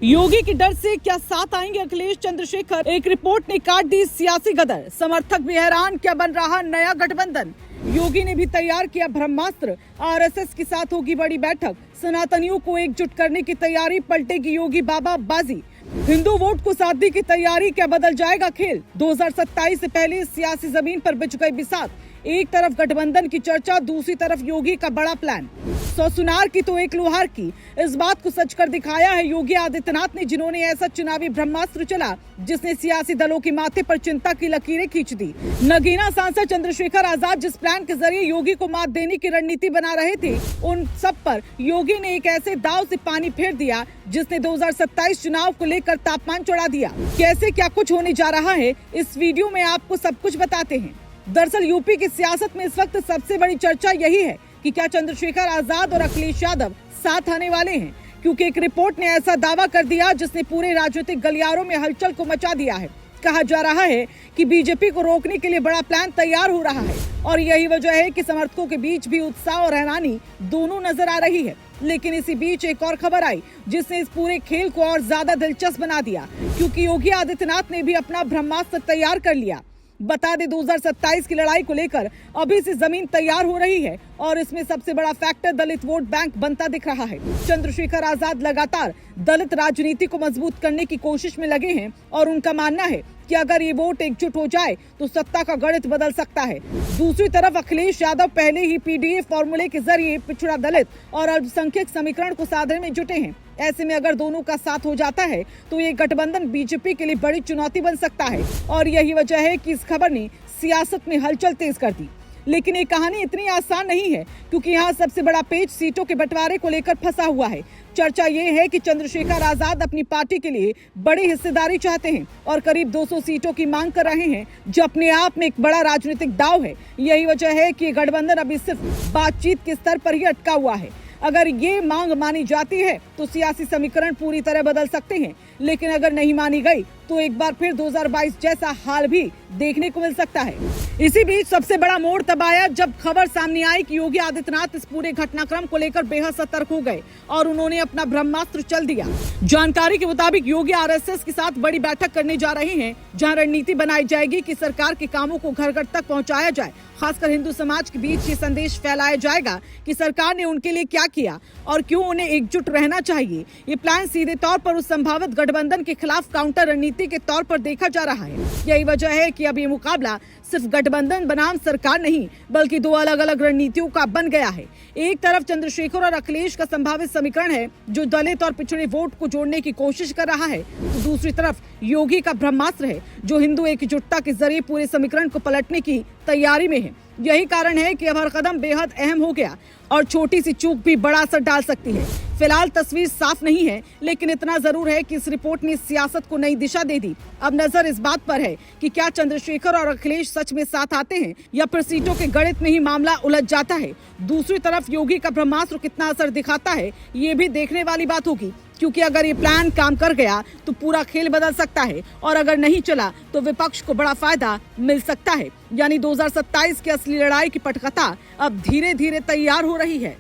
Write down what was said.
योगी के डर से क्या साथ आएंगे अखिलेश चंद्रशेखर? एक रिपोर्ट ने काट दी सियासी गदर, समर्थक भी हैरान, क्या बन रहा नया गठबंधन? योगी ने भी तैयार किया ब्रह्मास्त्र, आरएसएस के साथ होगी बड़ी बैठक, सनातनियों को एकजुट करने की तैयारी, पलटेगी योगी बाबा बाजी, हिंदू वोट को साधने की तैयारी, क्या बदल जाएगा खेल? 2027 से पहले सियासी जमीन पर बिछ गई बिसात, एक तरफ गठबंधन की चर्चा, दूसरी तरफ योगी का बड़ा प्लान। 100 सुनार की तो एक लोहार की, इस बात को सच कर दिखाया है योगी आदित्यनाथ ने, जिन्होंने ऐसा चुनावी ब्रह्मास्त्र चला जिसने सियासी दलों के माथे पर चिंता की लकीरें खींच दी। नगीना सांसद चंद्रशेखर आजाद जिस प्लान के जरिए योगी को मात देने की रणनीति बना रहे थे, उन सब पर योगी ने एक ऐसे दाव से पानी फेर दिया जिसने 2027 चुनाव को लेकर तापमान चढ़ा दिया। कैसे क्या कुछ होने जा रहा है, इस वीडियो में आपको सब कुछ बताते हैं। दरअसल यूपी की सियासत में इस वक्त सबसे बड़ी चर्चा यही है कि क्या चंद्रशेखर आजाद और अखिलेश यादव साथ आने वाले हैं, क्योंकि एक रिपोर्ट ने ऐसा दावा कर दिया जिसने पूरे राजनीतिक गलियारों में हलचल को मचा दिया है। कहा जा रहा है कि बीजेपी को रोकने के लिए बड़ा प्लान तैयार हो रहा है और यही वजह है कि समर्थकों के बीच भी उत्साह और हैरानी दोनों नजर आ रही है। लेकिन इसी बीच एक और खबर आई जिसने इस पूरे खेल को और ज्यादा दिलचस्प बना दिया, क्योंकि योगी आदित्यनाथ ने भी अपना ब्रह्मास्त्र तैयार कर लिया। बता दें 2027 की लड़ाई को लेकर अभी से जमीन तैयार हो रही है और इसमें सबसे बड़ा फैक्टर दलित वोट बैंक बनता दिख रहा है। चंद्रशेखर आजाद लगातार दलित राजनीति को मजबूत करने की कोशिश में लगे हैं और उनका मानना है कि अगर ये वोट एकजुट हो जाए तो सत्ता का गणित बदल सकता है। दूसरी तरफ अखिलेश यादव पहले ही पीडीए फॉर्मूले के जरिए पिछड़ा दलित और अल्पसंख्यक समीकरण को साधने में जुटे हैं। ऐसे में अगर दोनों का साथ हो जाता है तो ये गठबंधन बीजेपी के लिए बड़ी चुनौती बन सकता है और यही वजह है कि इस खबर ने सियासत में हलचल तेज कर दी। लेकिन ये कहानी इतनी आसान नहीं है, क्योंकि यहाँ सबसे बड़ा पेच सीटों के बंटवारे को लेकर फंसा हुआ है। चर्चा ये है कि चंद्रशेखर आजाद अपनी पार्टी के लिए बड़ी हिस्सेदारी चाहते हैं और करीब 200 सीटों की मांग कर रहे हैं, जो अपने आप में एक बड़ा राजनीतिक दाव है। यही वजह है कि गठबंधन अभी सिर्फ बातचीत के स्तर पर ही अटका हुआ है। अगर ये मांग मानी जाती है तो सियासी समीकरण पूरी तरह बदल सकते हैं, लेकिन अगर नहीं मानी गई तो एक बार फिर 2022 जैसा हाल भी देखने को मिल सकता है। इसी बीच सबसे बड़ा मोड़ तब आया जब खबर सामने आई कि योगी आदित्यनाथ इस पूरे घटनाक्रम को लेकर बेहद सतर्क हो गए और उन्होंने अपना ब्रह्मास्त्र चल दिया। जानकारी के मुताबिक योगी आरएसएस के साथ बड़ी बैठक करने जा रहे हैं, जहां रणनीति बनाई जाएगी कि सरकार के कामों को घर घर तक पहुंचाया जाए। खासकर हिंदू समाज के बीच ये संदेश फैलाया जाएगा कि सरकार ने उनके लिए क्या किया और क्यों उन्हें एकजुट रहना चाहिए। ये प्लान सीधे तौर पर उस संभावित गठबंधन के खिलाफ काउंटर रणनीति के तौर पर देखा जा रहा है। यही वजह है कि अब ये मुकाबला सिर्फ गठबंधन बनाम सरकार नहीं, बल्कि दो अलग अलग रणनीतियों का बन गया है। एक तरफ चंद्रशेखर और अखिलेश का संभावित समीकरण है जो दलित और पिछड़े वोट को जोड़ने की कोशिश कर रहा है, तो दूसरी तरफ योगी का ब्रह्मास्त्र है जो हिंदू एकजुटता के जरिए पूरे समीकरण को पलटने की तैयारी में है। यही कारण है कि अब हर कदम बेहद अहम हो गया और छोटी सी चूक भी बड़ा असर डाल सकती है। फिलहाल तस्वीर साफ नहीं है, लेकिन इतना जरूर है कि इस रिपोर्ट ने सियासत को नई दिशा दे दी। अब नजर इस बात पर है कि क्या चंद्रशेखर और अखिलेश सच में साथ आते हैं या फिर सीटों के गणित में ही मामला उलझ जाता है। दूसरी तरफ योगी का ब्रह्मास्त्र कितना असर दिखाता है, ये भी देखने वाली बात होगी, क्योंकि अगर ये प्लान काम कर गया तो पूरा खेल बदल सकता है और अगर नहीं चला तो विपक्ष को बड़ा फायदा मिल सकता है। यानी 2027 की असली लड़ाई की पटकथा अब धीरे धीरे तैयार हो रही है।